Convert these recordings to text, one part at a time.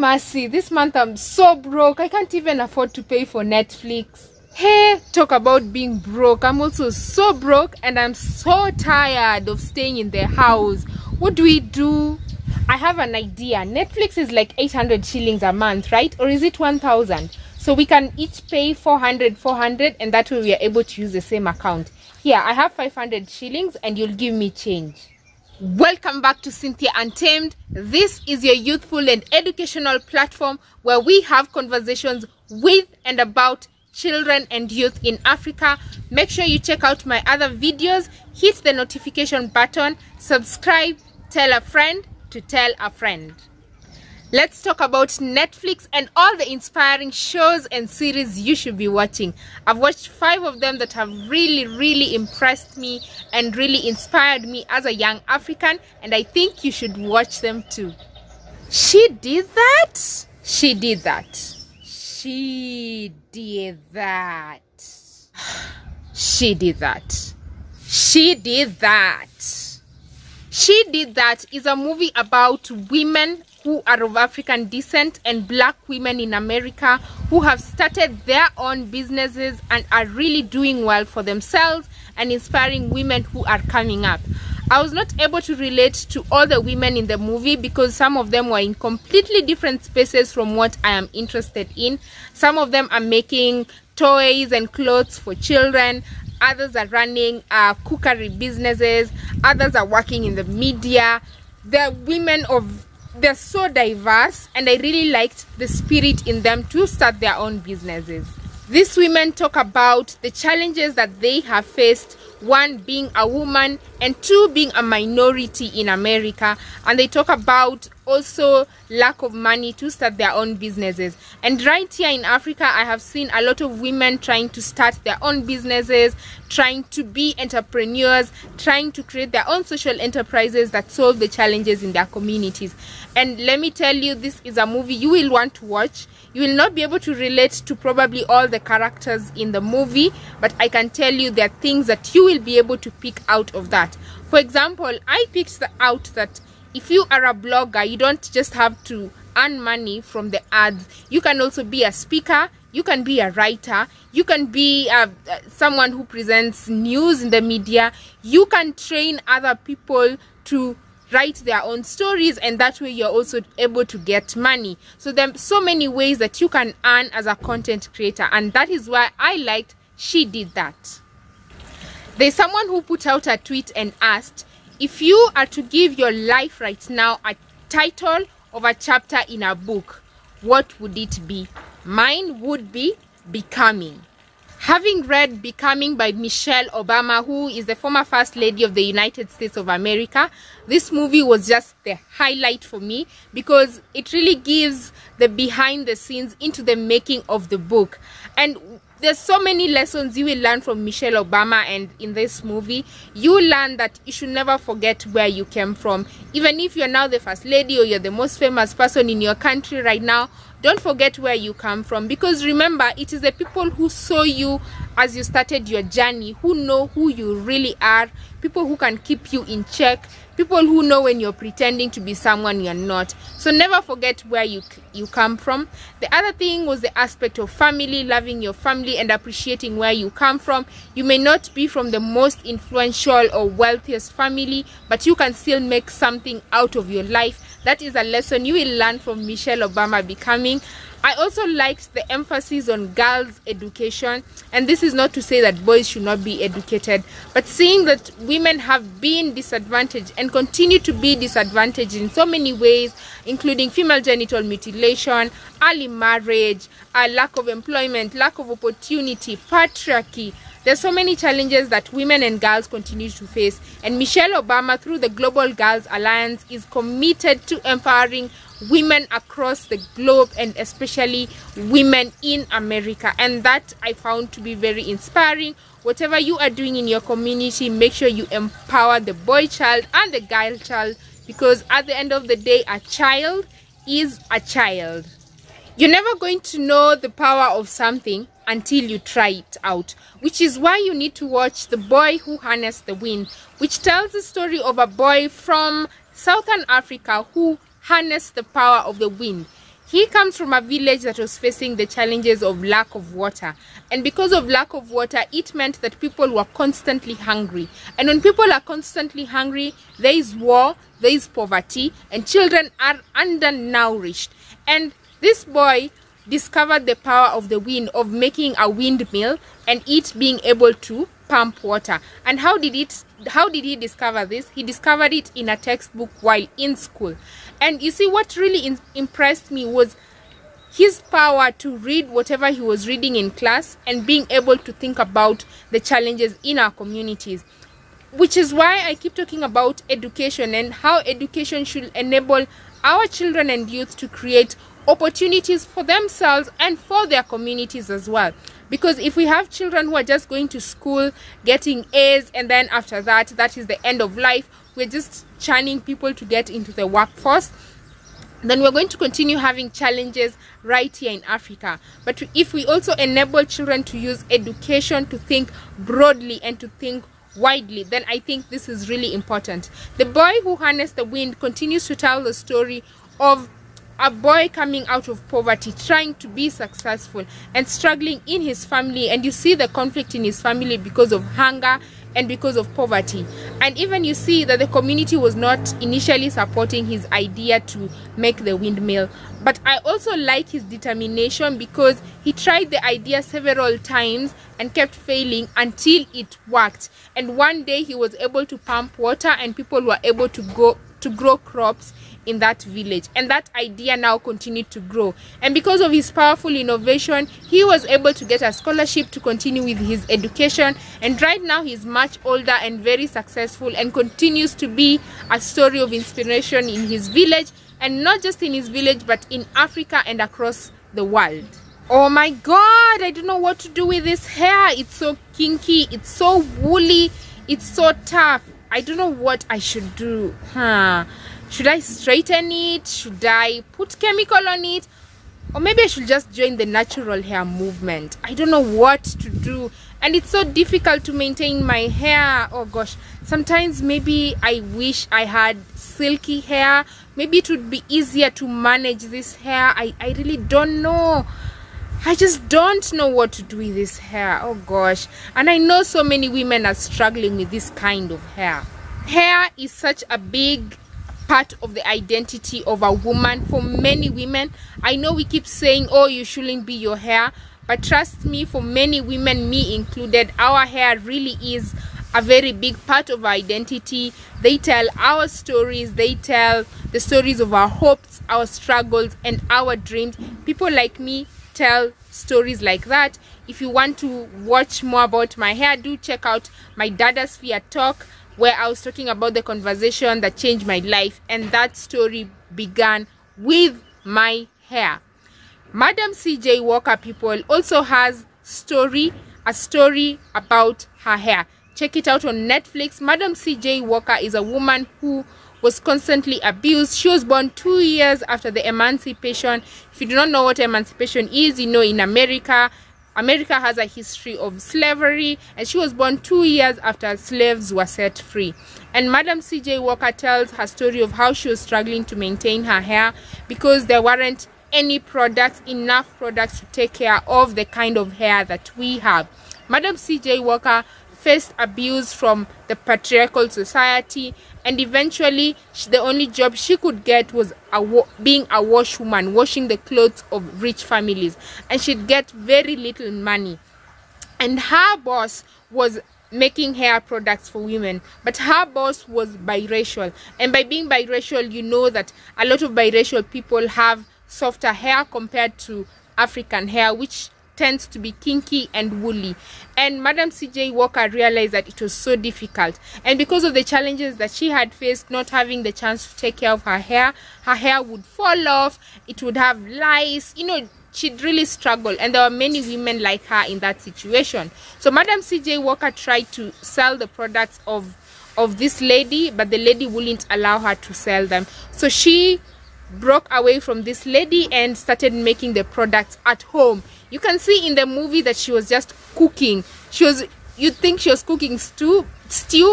mercy, this month I'm so broke. I can't even afford to pay for Netflix. Hey, talk about being broke. I'm also so broke and I'm so tired of staying in the house. What do? I have an idea. Netflix is like 800 shillings a month, right? Or is it 1,000? So we can each pay 400 and that way we are able to use the same account. Here, I have 500 shillings and you'll give me change. Welcome back to Cynthia Untamed. This is your youthful and educational platform where we have conversations with and about children and youth in Africa. Make sure you check out my other videos, hit the notification button, subscribe, tell a friend to tell a friend. Let's talk about Netflix and all the inspiring shows and series you should be watching. I've watched 5 of them that have really impressed me and really inspired me as a young African, and I think you should watch them too. She did that. She did that. She did that. She did that. She did that. She Did That is a movie about women who are of African descent and black women in America who have started their own businesses and are really doing well for themselves and inspiring women who are coming up. I was not able to relate to all the women in the movie because some of them were in completely different spaces from what I am interested in. Some of them are making toys and clothes for children. Others are running cookery businesses. Others are working in the media. They're so diverse, and I really liked the spirit in them to start their own businesses. These women talk about the challenges that they have faced, 1 being a woman and 2 being a minority in America, and they talk about also lack of money to start their own businesses. And right here in Africa, I have seen a lot of women trying to start their own businesses, trying to be entrepreneurs, trying to create their own social enterprises that solve the challenges in their communities. And let me tell you, this is a movie you will want to watch. You will not be able to relate to probably all the characters in the movie, but I can tell you there are things that you will be able to pick out of that. For example, I picked out that if you are a blogger, you don't just have to earn money from the ads. You can also be a speaker, you can be a writer, you can be someone who presents news in the media. You can train other people to write their own stories, and that way you're also able to get money. So there are so many ways that you can earn as a content creator, and that is why I liked She Did That. There's someone who put out a tweet and asked, if you are to give your life right now a title of a chapter in a book, what would it be? Mine would be Becoming. Having read Becoming by Michelle Obama, who is the former First Lady of the United States of America, this movie was just the highlight for me because it really gives the behind the scenes into the making of the book. And there's so many lessons you will learn from Michelle Obama, and in this movie you learn that you should never forget where you came from. Even if you're now the First Lady or you're the most famous person in your country right now, don't forget where you come from, because remember, it is the people who saw you as you started your journey who know who you really are, people who can keep you in check, people who know when you're pretending to be someone you're not. So never forget where you come from. The other thing was the aspect of family, loving your family and appreciating where you come from. You may not be from the most influential or wealthiest family, but you can still make something out of your life. That is a lesson you will learn from Michelle Obama Becoming. I also liked the emphasis on girls' education, and this is not to say that boys should not be educated, but seeing that women have been disadvantaged and continue to be disadvantaged in so many ways, including female genital mutilation, early marriage, lack of employment, lack of opportunity, patriarchy. There's so many challenges that women and girls continue to face, and Michelle Obama, through the Global Girls Alliance, is committed to empowering women across the globe, and especially women in America, and that I found to be very inspiring. Whatever you are doing in your community, make sure you empower the boy child and the girl child, because at the end of the day, a child is a child. You're never going to know the power of something until you try it out, which is why you need to watch The Boy Who Harnessed the Wind, which tells the story of a boy from Southern Africa who harnessed the power of the wind. He comes from a village that was facing the challenges of lack of water, and because of lack of water, it meant that people were constantly hungry. And when people are constantly hungry, there is war, there is poverty, and children are undernourished. And this boy discovered the power of the wind, of making a windmill and it being able to pump water. And how did he discover this? He discovered it in a textbook while in school. And you see, what really impressed me was his power to read whatever he was reading in class and being able to think about the challenges in our communities. Which is why I keep talking about education and how education should enable our children and youth to create opportunities for themselves and for their communities as well. Because if we have children who are just going to school, getting A's, and then after that, that is the end of life, we're just churning people to get into the workforce, then we're going to continue having challenges right here in Africa. But if we also enable children to use education to think broadly and to think widely, then I think this is really important. The boy who harnessed the wind continues to tell the story of a boy coming out of poverty, trying to be successful and struggling in his family. And you see the conflict in his family because of hunger and because of poverty. And even you see that the community was not initially supporting his idea to make the windmill. But I also like his determination, because he tried the idea several times and kept failing until it worked. And one day he was able to pump water and people were able to grow crops in that village, and that idea now continued to grow. And because of his powerful innovation, he was able to get a scholarship to continue with his education, and right now he's much older and very successful and continues to be a story of inspiration in his village, and not just in his village but in Africa and across the world. Oh my god, I don't know what to do with this hair. It's so kinky, it's so woolly, it's so tough. I don't know what I should do. Should I straighten it? Should I put chemical on it? Or maybe I should just join the natural hair movement. I don't know what to do. And it's so difficult to maintain my hair. Oh gosh. Sometimes maybe I wish I had silky hair. Maybe it would be easier to manage this hair. I really don't know. I just don't know what to do with this hair. Oh gosh. And I know so many women are struggling with this kind of hair. Hair is such a big part of the identity of a woman for many women. I know we keep saying, oh, you shouldn't be your hair, but trust me, for many women, me included, our hair really is a very big part of our identity. They tell our stories, they tell the stories of our hopes, our struggles, and our dreams. People like me tell stories like that. If you want to watch more about my hair, do check out my Dada Sphere talk, where I was talking about the conversation that changed my life, and that story began with my hair. Madam CJ Walker, people, also has a story about her hair. Check it out on Netflix. Madam CJ Walker is a woman who was constantly abused. She was born 2 years after the emancipation. If you do not know what emancipation is, you know, in America has a history of slavery, and she was born 2 years after slaves were set free. And Madam CJ Walker tells her story of how she was struggling to maintain her hair because there weren't enough products to take care of the kind of hair that we have. Madam CJ Walker faced abuse from the patriarchal society, and eventually the only job she could get was being a washwoman, washing the clothes of rich families, and she'd get very little money. And her boss was making hair products for women, but her boss was biracial, and by being biracial, you know that a lot of biracial people have softer hair compared to African hair, which tends to be kinky and woolly. And Madam CJ Walker realized that it was so difficult, and because of the challenges that she had faced, not having the chance to take care of her hair would fall off, it would have lice, you know, she'd really struggle, and there were many women like her in that situation. So Madam CJ Walker tried to sell the products of this lady, but the lady wouldn't allow her to sell them. So she broke away from this lady and started making the products at home. You can see in the movie that she was just cooking. You'd think she was cooking stew,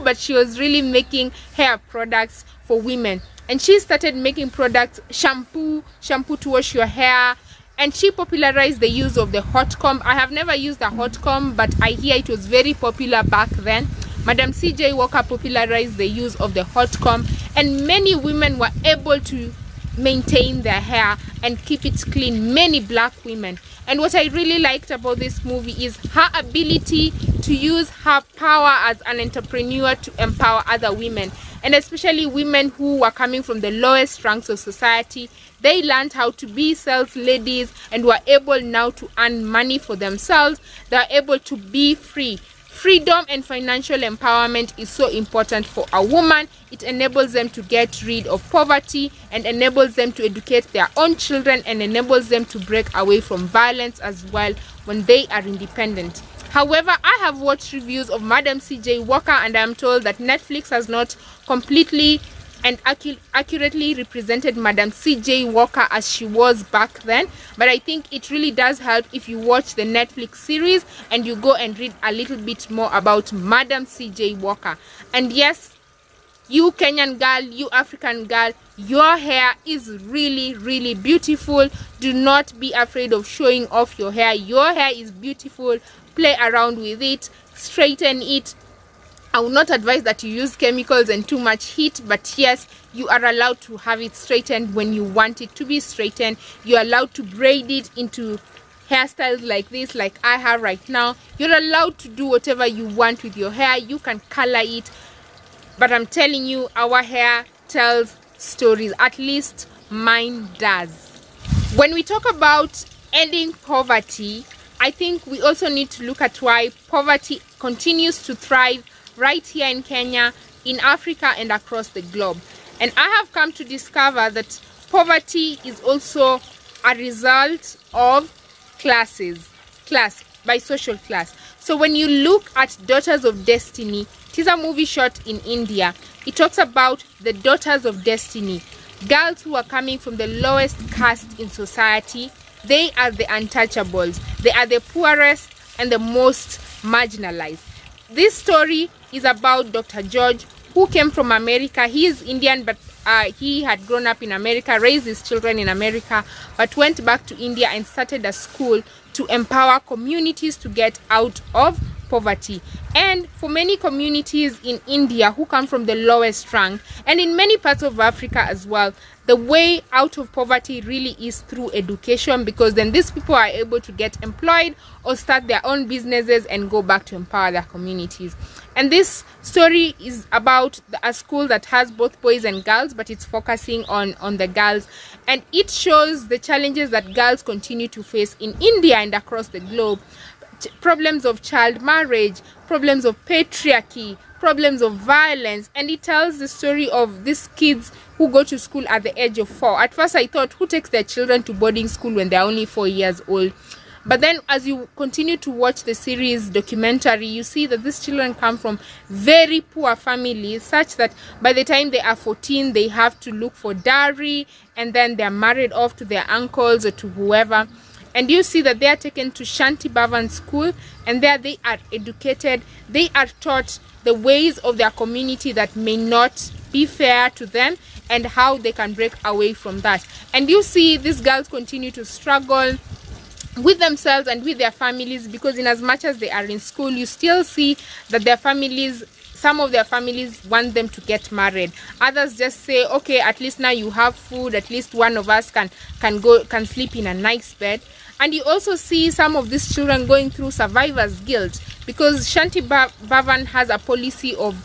but she was really making hair products for women. and she started making products, shampoo to wash your hair, and she popularized the use of the hot comb. I have never used a hot comb, but I hear it was very popular back then. Madam C.J. Walker popularized the use of the hot comb, and many women were able to maintain their hair and keep it clean, many black women. And what I really liked about this movie is her ability to use her power as an entrepreneur to empower other women, and especially women who were coming from the lowest ranks of society. They learned how to be sales ladies and were able now to earn money for themselves. They are able to be free. Freedom and financial empowerment is so important for a woman. It enables them to get rid of poverty and enables them to educate their own children and enables them to break away from violence as well when they are independent. However, I have watched reviews of Madam C.J. Walker, and I am told that Netflix has not completely and accurately represented Madam C.J. Walker as she was back then. But I think it really does help if you watch the Netflix series and you go and read a little bit more about Madam C.J. Walker. And yes, you Kenyan girl, you African girl, your hair is really beautiful. Do not be afraid of showing off your hair. Your hair is beautiful. Play around with it, straighten it. I will not advise that you use chemicals and too much heat, but yes, you are allowed to have it straightened when you want it to be straightened. You are allowed to braid it into hairstyles like this, like I have right now. You're allowed to do whatever you want with your hair. You can color it, but I'm telling you, our hair tells stories. At least mine does. When we talk about ending poverty, I think we also need to look at why poverty continues to thrive right here in Kenya, in Africa, and across the globe. And I have come to discover that poverty is also a result of class by social class. So when you look at Daughters of Destiny, it is a movie shot in India. It talks about the daughters of destiny, girls who are coming from the lowest caste in society. They are the untouchables. They are the poorest and the most marginalized. This story is about Dr. George, who came from America. He is Indian, but he had grown up in America, raised his children in America, but went back to India and started a school to empower communities to get out of poverty. And for many communities in India who come from the lowest rank, and in many parts of Africa as well, the way out of poverty really is through education, because then these people are able to get employed or start their own businesses and go back to empower their communities. And this story is about a school that has both boys and girls, but it's focusing on the girls, and it shows the challenges that girls continue to face in India and across the globe. Problems of child marriage, problems of patriarchy, problems of violence. And it tells the story of these kids who go to school at the age of 4. At first I thought, who takes their children to boarding school when they're only 4 years old? But then as you continue to watch the series documentary, you see that these children come from very poor families, such that by the time they are 14, they have to look for dowry, and then they're married off to their uncles or to whoever. And you see that they are taken to Shanti Bhavan school, and there they are educated. They are taught the ways of their community that may not be fair to them and how they can break away from that. And you see these girls continue to struggle with themselves and with their families, because in as much as they are in school, you still see that their families, some of their families want them to get married. Others just say, okay, at least now you have food, at least one of us can sleep in a nice bed. And you also see some of these children going through survivor's guilt, because Shanti Bhavan has a policy of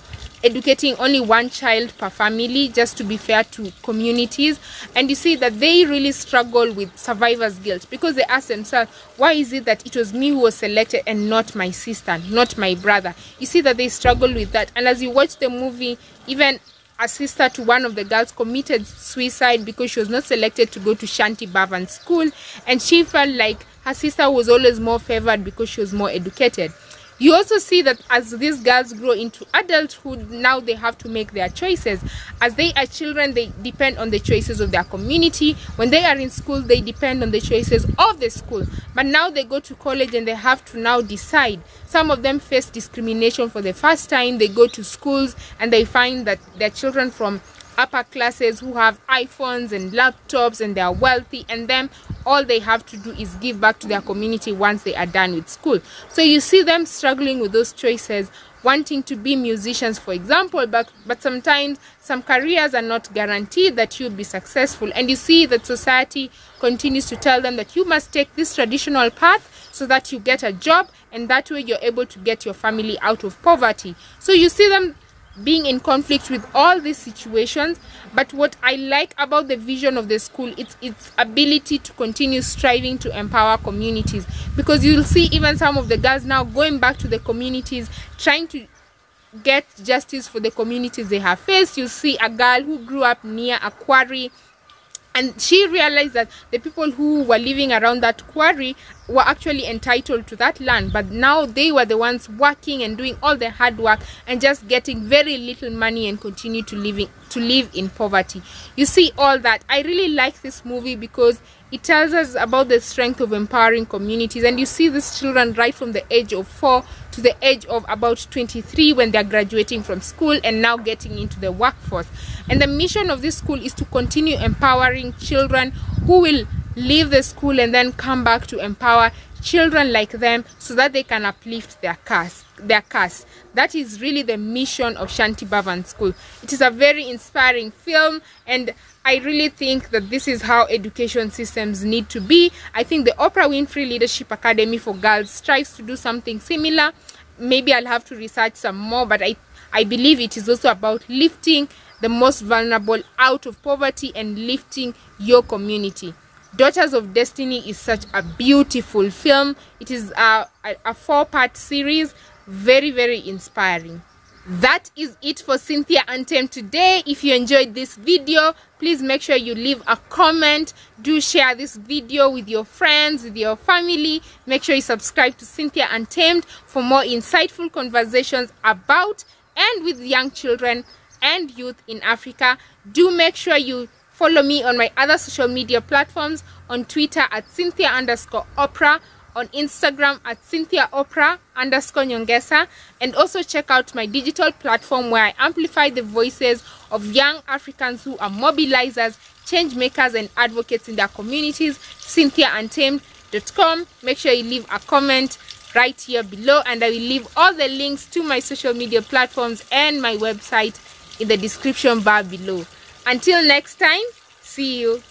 educating only one child per family, just to be fair to communities. And you see that they really struggle with survivor's guilt, because they ask themselves, why is it that it was me who was selected and not my sister, not my brother? You see that they struggle with that. And as you watch the movie, even a sister to one of the girls committed suicide because she was not selected to go to Shanti Bhavan school, and she felt like her sister was always more favored because she was more educated. You also see that as these girls grow into adulthood, now they have to make their choices. As they are children, they depend on the choices of their community. When they are in school, they depend on the choices of the school. But now they go to college and they have to now decide. Some of them face discrimination for the first time. They go to schools and they find that their children from upper classes who have iPhones and laptops and they are wealthy, and then all they have to do is give back to their community once they are done with school. So you see them struggling with those choices, wanting to be musicians, for example, but sometimes some careers are not guaranteed that you'll be successful, and you see that society continues to tell them that you must take this traditional path so that you get a job, and that way you're able to get your family out of poverty. So you see them being in conflict with all these situations. But what I like about the vision of the school, it's its ability to continue striving to empower communities, because you'll see even some of the girls now going back to the communities, trying to get justice for the communities they have faced. You see a girl who grew up near a quarry, and she realized that the people who were living around that quarry were actually entitled to that land, but now they were the ones working and doing all the hard work and just getting very little money and continue to live in poverty. You see all that. I really like this movie because it tells us about the strength of empowering communities, and you see these children right from the age of 4 to the age of about 23 when they're graduating from school and now getting into the workforce. And the mission of this school is to continue empowering children who will leave the school and then come back to empower children like them so that they can uplift their caste. That is really the mission of Shanti Bhavan School. It is a very inspiring film, and I really think that this is how education systems need to be. I think the Oprah Winfrey Leadership Academy for Girls strives to do something similar. Maybe I'll have to research some more, but I believe it is also about lifting the most vulnerable out of poverty and lifting your community. Daughters of Destiny is such a beautiful film. It is a 4-part series, very, very inspiring. That is it for Cynthia Untamed today. If you enjoyed this video, please make sure you leave a comment. Do share this video with your friends, with your family. Make sure you subscribe to Cynthia Untamed for more insightful conversations about and with young children and youth in Africa. Do make sure you follow me on my other social media platforms, on Twitter at Cynthia_Oprah, on Instagram at Cynthia_Oprah_Nyongesa, and also check out my digital platform where I amplify the voices of young Africans who are mobilizers, change makers, and advocates in their communities, CynthiaUntamed.com. Make sure you leave a comment right here below, and I will leave all the links to my social media platforms and my website in the description bar below. Until next time, see you.